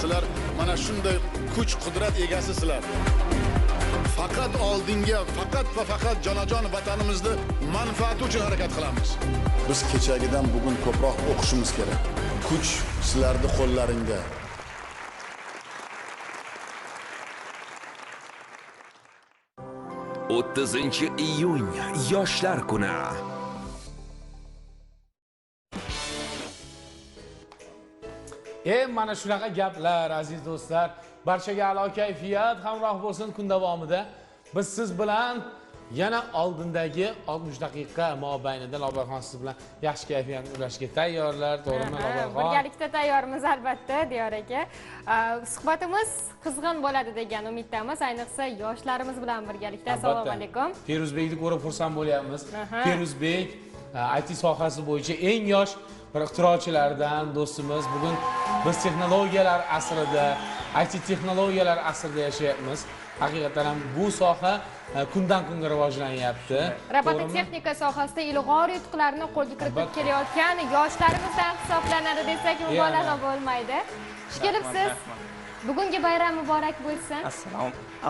sizlar mana shunday kuch qudrat egasisizlar. Faqat oldinga, faqat va faqat jonajon vatanimizni manfaati uchun harakat qilamiz. Biz kechagidan bugun ko'proq o'qishimiz kerak. Kuch sizlarning qo'llaringda. iyun Yoshlar kuni. Mana shunaqa gaplar aziz do'stlar. Barchaga a'lo kayfiyat hamroh bo'lsin kun davomida. Biz siz bilan yana oldindagi 60 daqiqa mobaynida Lobarxon siz bilan yaxshi kayfiyatni ulashga tayyorlar, to'g'rimi Lobarxon? Birgalikda tayyormiz albatta, Diyor aka. Suhbatimiz qizg'in bo'ladi degan umiddamiz, ayniqsa yoshlarimiz bilan birgalikda. Assalomu alaykum. Feruzbekni ko'rib xursand bo'lyapmiz. Feruzbek IT sohasi bo'yicha eng yosh bir ixtirochilardan do'stimiz. Bugun biz texnologiyalar asrida, IT texnologiyalar asrida yashayapmiz. Haqiqatan ham bu soha kundan kunga rivojlanyapti. Robototexnika sohasida ilg'or yutuqlarni qo'lga kiritib kelayotgan yoshlarimizdan hisoblanadi desak mubolag'a bo'lmaydi. Xush kelibsiz. Bugungi bayram muborak bo'lsin.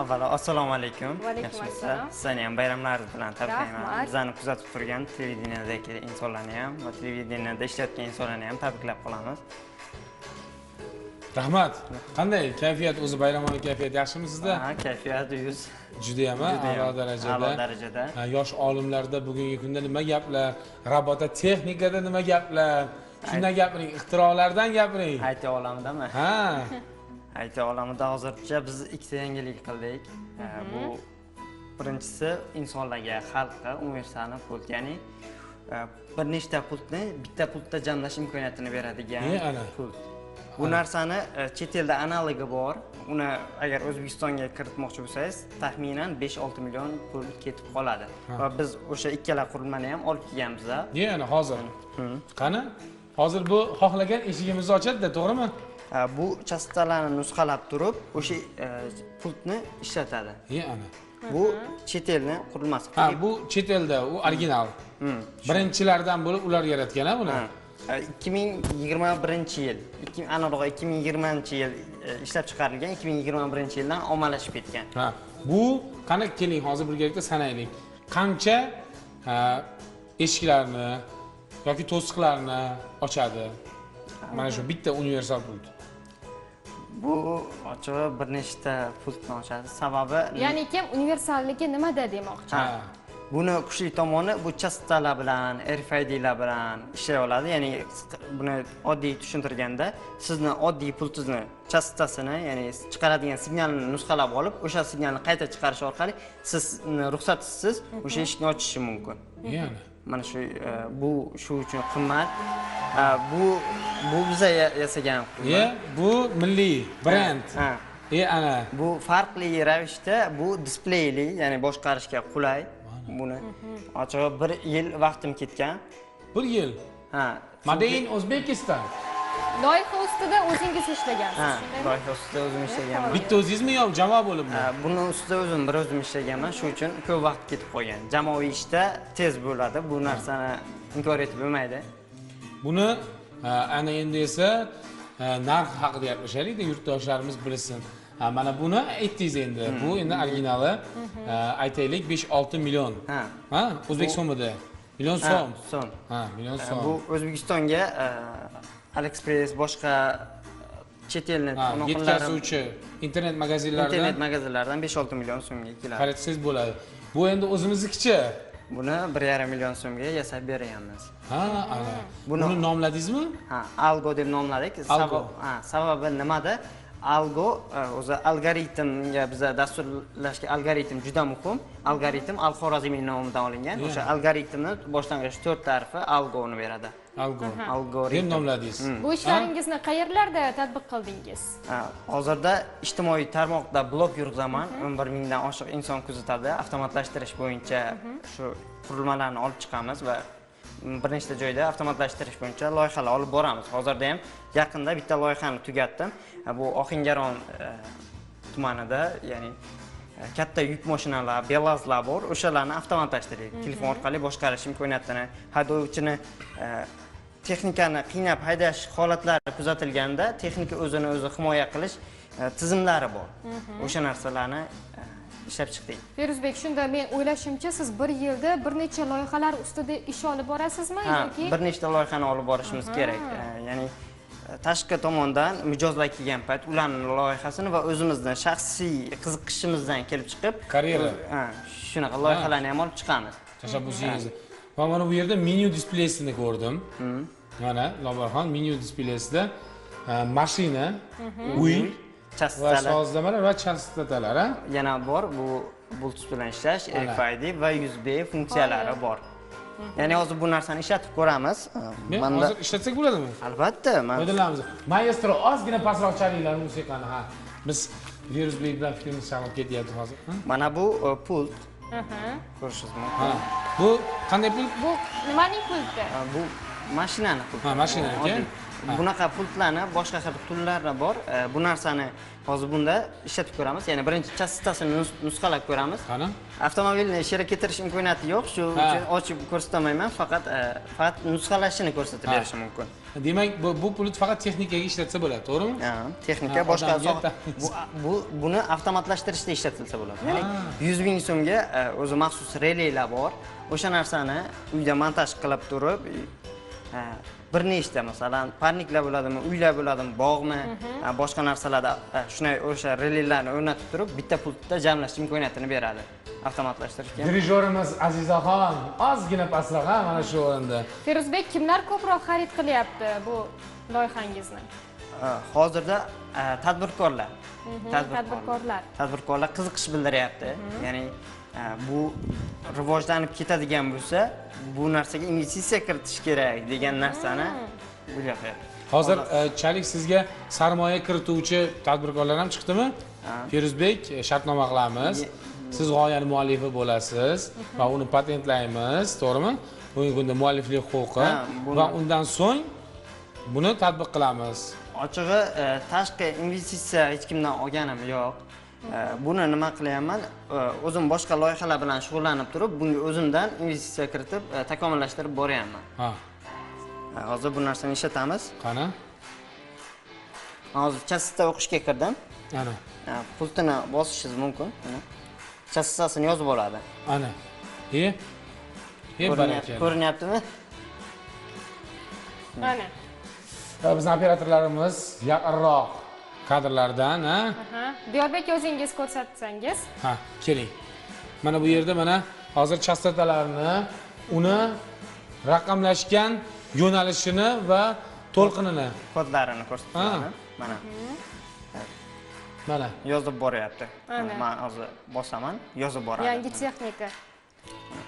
Avvalo assalomu alaykum. Va alaykum assalom. Sizlarni ham bayramlaringiz bilan tabriklayman. Bizlarni kuzatib turgan televideniyadagi insonlarni ham va televideniyada ishlayotgan insonlarni ham tabriklab qolamiz. Rahmat. Qanday kayfiyat, o'zi bayramona kayfiyat yaxshimi sizda? Ha, kayfiyat 100. Juda ham a'lo darajada. A'lo darajada. Yosh olimlarda bugungi kunda nima gaplar? Robototexnikada nima gaplar? Shundan gapiring, ixtirolardan gapiring. IT olamidami? Ha. IT olamida hozircha biz ikkita yangilik qildik. Bu birinchisi insonlarga, xalqqa universal pult, ya'ni bir nechta pultni bitta pultda jamlash imkoniyatini beradigan pult. Bu narsani chet elda analogi bor. Uni agar O'zbekistonga kiritmoqchi bo'lsangiz, taxminan 5-6 million pul ketib qoladi. Va biz o'sha ikkala qurilmani ham olib kelganmiz. Yana hozir. Qani? Hozir bu xohlagan eshigimizni ochadi-da, to'g'rimi? Bu chastotalarni nusxalab turib, o'sha pultni ishlatadi. Ana. Bu chet elning qurilmasi. Ha, bu chet elda, u original. Birinchilardan bo'lib ular yaratgan-a buni. 2021-yil, aniqroq 2020-yil ishlab chiqarilgan, 2021-yildan ommalashib ketgan. Ha, bu qani keling hozir birgalikda sanaylik. Qancha eshiklarni yoki to'siqlarni ochadi? Mana shu bitta universal pult. Bu ochig'i bir nechta pultni ochadi. Sababi, ya'ni kim universalligi nimada demoqchi? Buni kuchli tomoni bu chastotalar bilan, RFID'lar bilan ishlay oladi. Ya'ni buni oddiy tushuntirganda, sizni oddiy pultingizni chastotasini, ya'ni chiqaradigan signalni nusxalab olib, o'sha signalni qayta chiqarish orqali sizni ruxsatingiz o'sha eshikni ochishi mumkin. Ya'ni mana shu bu shu uchun qimmat. Bu biza yasagan qurilma. Bu milliy brend. Ana bu farqli ravishda bu displeyli, ya'ni boshqarishga qulay. Buni ochig'i 1 yil vaqtim ketgan. 1 yil? Ha. Made in Uzbekistan. Loyiha ustida o'zingiz ishlagansiz, shundaymi? Loyiha ustida o'zim ishlaganman. Bitta o'zingizmi yo jamoa bo'libmi? Buni ustida o'zim ishlaganman, shu uchun ko'p vaqt ketib qolgan. Jamoaviy ishda tez bo'ladi, bu narsani inkor etib bo'lmaydi. Buni ana endi esa narx haqida gaplashaylik-da, yurtdoshlarimiz bilsin. Mana buni aytdingiz endi. Bu endi originali. Aytaylik 5-6 million. Ha, o'zbek so'mida. Million so'm. Ha, million so'm. Bu O'zbekistonga AliExpress boshqa chet elni yetkazuvchi internet magazinlardan 5-6 million so'mga keladi. Qaratsangiz bo'ladi. Bu endi o'zimiznikicha. Buni 1,5 million so'mga yasab beryapmiz. Ha, ana. Buni nomladingizmi? Ha, Algo deb nomladik. Sababi nimada? Algo o'zi algoritmga biza dasturlashga algoritm juda muhim. Algoritm Al-Xorazmiy nomidan olingan. O'sha algoritmni boshlang'ich 4 tarifi Algo'ni beradi. Algoritm deb nomladingiz. Bu ishlaringizni qayerlarda tatbiq qildingiz? Hozirda ijtimoiy tarmoqda blog yurgizaman. 11 mingdan oshiq inson kuzatadi. Avtomatlashtirish bo'yicha shu qurilmalarni olib chiqamiz va bir nechta joyda avtomatlashtirish bo'yicha loyihalar olib boramiz. Hozirda ham yaqinda bitta loyihani tugatdim. Bu Oxingaron tumanida, ya'ni katta yuk mashinalar, belazlar bor, o'shalarni avtomatlashtirdik. Telefon orqali boshqarish imkoniyatini, haydovchini texnikani qiynab haydash holatlari kuzatilganda texnika o'zini o'zi himoya qilish tizimlari bor. O'sha narsalarni ishlab chiqdik. Feruzbek, shunda men o'ylashimcha, siz bir yilda bir necha loyihalar ustida ish olib borasizmi yoki? Bir nechta loyihani olib borishimiz kerak. Ya'ni tashqi tomondan mijozlar kelgan payt ularning loyihasini va o'zimizning shaxsiy qiziqishimizdan kelib chiqib, karyera. Shunaqa loyihalarni ham olib chiqamiz. Tashabbusingizni. Va mana bu yerda menyu displaysini ko'rdim. Mana Lobarxon menyu displaysida mashina, uy va sozlamalar va chastatalar, yana bor, bu Bluetooth bilan ishlash, RFID va USB funksiyalari bor. Ya'ni hozir bu narsani ishlatib ko'ramiz. Hozir ishlatsak bo'ladimi? Albatta, foydalanamiz. Maestro, ozgina pastroq chalinglar musiqani, ha. Biz Feruzbek bilan fikrimiz chalib ketyapti hozir. Mana bu pult. Ko'rishingiz mumkin. Bu qanday pult? Bu nimaning pulti? Bu mashinani pulti. Ha, mashinaniki. Bunaqa pultlarni, boshqa xil turlari bor. Bu narsani hozir bunda ishlatib ko'ramiz. Ya'ni birinchi chassitasini nusxalab ko'ramiz. Qani? Avtomobilni ishga keltirish imkoniyati yo'q, shu uchun ochib ko'rsatmayman, faqat nusxalashini ko'rsatib berishim mumkin. Demak, bu pult faqat texnikaga ishlatsa bo'ladi, to'g'rimi? Ha, texnika boshqa buni avtomatlashtirishda ishlatilsa bo'ladi. Ya'ni 100 ming so'mga o'zi maxsus releylar bor. O'sha narsani uyda montaj qilib turib, bir nechta masalan parniklar bo'ladimi, uylar bo'ladimi, bog'mi, boshqa narsalarda shunday o'sha releylarni o'rnatib turib, bitta pultda jamlash imkoniyatini beradi. Avtomatlashtirishga. Dirijorimiz Azizaxon ozgina pastroq mana shu o'rinda. Feruzbek, kimlar ko'proq xarid qilyapti bu loyihangizni? Hozirda tadbirkorlar. Tadbirkorlar qiziqish bildiryapti. Ya'ni bu rivojlanib ketadigan bo'lsa, bu narsaga investitsiya kiritish kerak degan narsani o'ylayapti. Hozir chalik sizga sarmoya kirituvchi tadbirkorlar ham chiqdimi? Feruzbek, shartnoma qilamiz. Siz g'oyaning muallifi bo'lasiz va uni patentlaymiz, to'g'rimi? Bugungi kunda mualliflik huquqi va undan so'ng buni tatbiq qilamiz. Ochig'i, tashqi investitsiya hech kimdan olganim yo'q. Buni nima qilyapman? O'zim boshqa loyihalar bilan shug'ullanib turib, bunga o'zimdan investitsiya kiritib, takomillashtirib boryapman. Hozir bu narsani ishlatamiz. Qani? Hozir chassisda o'qishga kirdim. Ana. Pultini bosishingiz mumkin. Chassisasini yozib oladi. Ana. Ko'rinyaptimi? Mana. Bizning operatorlarimiz yaqinroq kadrlardan, Diyorbek, o'zingiz ko'rsatsangiz. Keling. Mana bu yerda mana hozir chastatalarni, uni raqamlashgan yo'nalishini va to'lqinini, kodlarini ko'rsatyapman. Mana yozib boryapti. Men hozir bosaman, yozib boradi. Yangi texnika.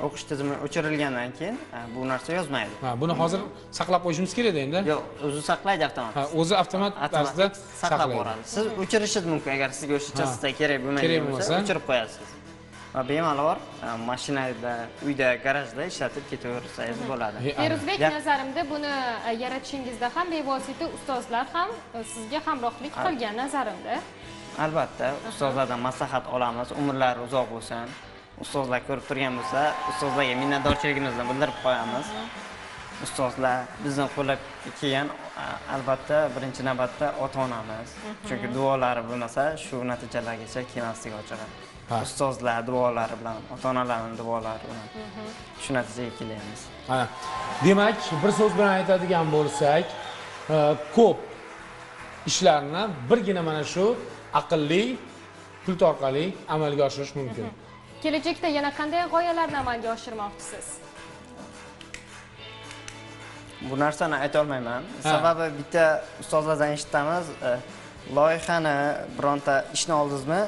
O'qish tizimi o'chirilgandan keyin bu narsa yozmaydi. Buni hozir saqlab qo'yishimiz kerak-da endi. Yo'q, o'zi saqlaydi avtomat. O'zi avtomat tarzda saqlab boradi. Siz o'chirishingiz mumkin, agar sizga o'sha chassisda kerak bo'lmagan bo'lsa, o'chirib qo'yasiz. Va bemalol mashinada, uyda, garajda ishlatib ketaversangiz bo'ladi. Feruzbek, nazarimda buni yaratishingizda ham bevosita ustozlar ham sizga hamrohlik qilgan, nazarimda. Albatta, ustozlardan maslahat olamiz, umrlari uzoq bo'lsin. Ustozlar ko'rib turgan bo'lsa, ustozlarga minnatdorchiligimizni bildirib qo'yamiz. Ustozlar bizni qo'llab kelgan, albatta birinchi navbatda ota-onamiz. Chunki duolari bo'lmasa, shu natijalargacha kelmasligi ochiq. Ustozlar duolari bilan, ota-onalarning duolari bilan shu natijaga kelamiz. Demak, bir so'z bilan aytadigan bo'lsak, ko'p ishlarni birgina mana shu aqlli pult orqali amalga oshirish mumkin. Kelajakda yana qanday g'oyalarni amalga oshirmoqchisiz? Bu narsani ayta olmayman. Sababi bitta ustozlardan eshitamiz, loyihani bironta ishni oldingizmi,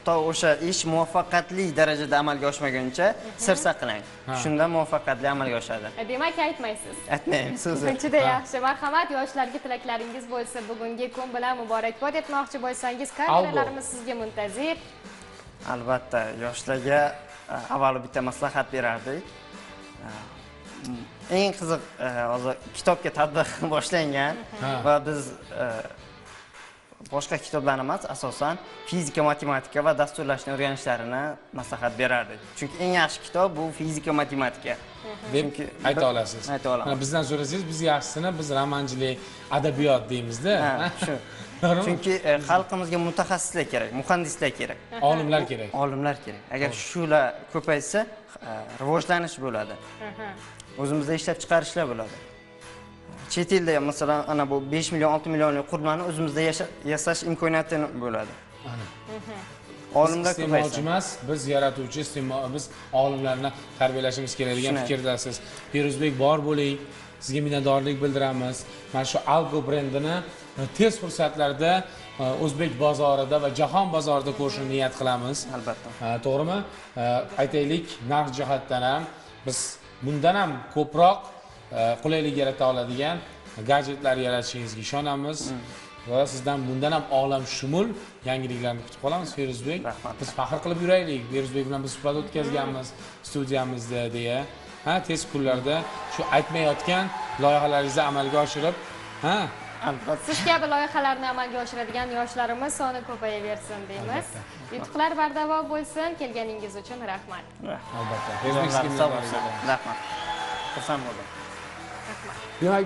to o'sha ish muvaffaqiyatli darajada amalga oshmaguncha sir saqlang. Shunda muvaffaqiyatli amalga oshadi. Demak, aytmaysiz. Aytmaymiz. Shunchada yaxshi. Marhamat, yoshlarga tilaklaringiz bo'lsa, bugungi kun bilan muborakbod etmoqchi bo'lsangiz, kameralarimiz sizga muntazir. Albatta, yoshlarga avvalo bitta maslahat berardik. Eng qiziq, hozir kitobga tadbiq boshlangan va biz boshqa kitoblar emas, asosan fizika, matematika va dasturlashni o'rganishlarini maslahat berardik. Chunki eng yaxshi kitob bu fizika, matematika. deb ayta olasiz. Ayta olaman. Mana bizdan so'rasangiz, biz yaxshisini biz romanchilik, adabiyot deymiz-da. Ha, shu. Chunki xalqimizga mutaxassislar kerak, muhandislar kerak, Olimlar kerak. olimlar kerak. Agar shular ko'paysa, rivojlanish bo'ladi. O'zimizda ishlab chiqarishlar bo'ladi. Chet elda masalan ana bu 5 million, 6 millionlik qurilmani o'zimizda yasash imkoniyati bo'ladi. Olimlar iste'molchi ko'paysa. emas, biz yaratuvchi, biz olimlarni tarbiyalashimiz kerak degan fikrdasiz. Feruzbek, bor bo'ling. Sizga minnatdorlik bildiramiz. Mana shu Algo brendini tez fursatlarda o'zbek bozorida va jahon bozorida ko'rishni niyat qilamiz. Albatta. To'g'rimi? Aytaylik, narx jihatdan ham biz bundan ham ko'proq qulaylik yarata oladigan gadjetlar yaratishingizga ishonamiz. Va sizdan bundan ham olamshumul yangiliklarni kutib qolamiz, Feruzbek. Rahmat. Biz faxr qilib yuraylik. Feruzbek bilan biz suhbat o'tkazganmiz studiyamizda deya. Tez kunlarda shu aytmayotgan loyihalaringizni amalga oshirib, Albatta. Siz kabi loyihalarni amalga oshiradigan yoshlarimiz soni ko'payaversin deymiz. Yutuqlar bardavo bo'lsin. Kelganingiz uchun rahmat. albatta. Feruzbek, sizga minnatdorlik. Rahmat. Xursand bo'ldim. Demak,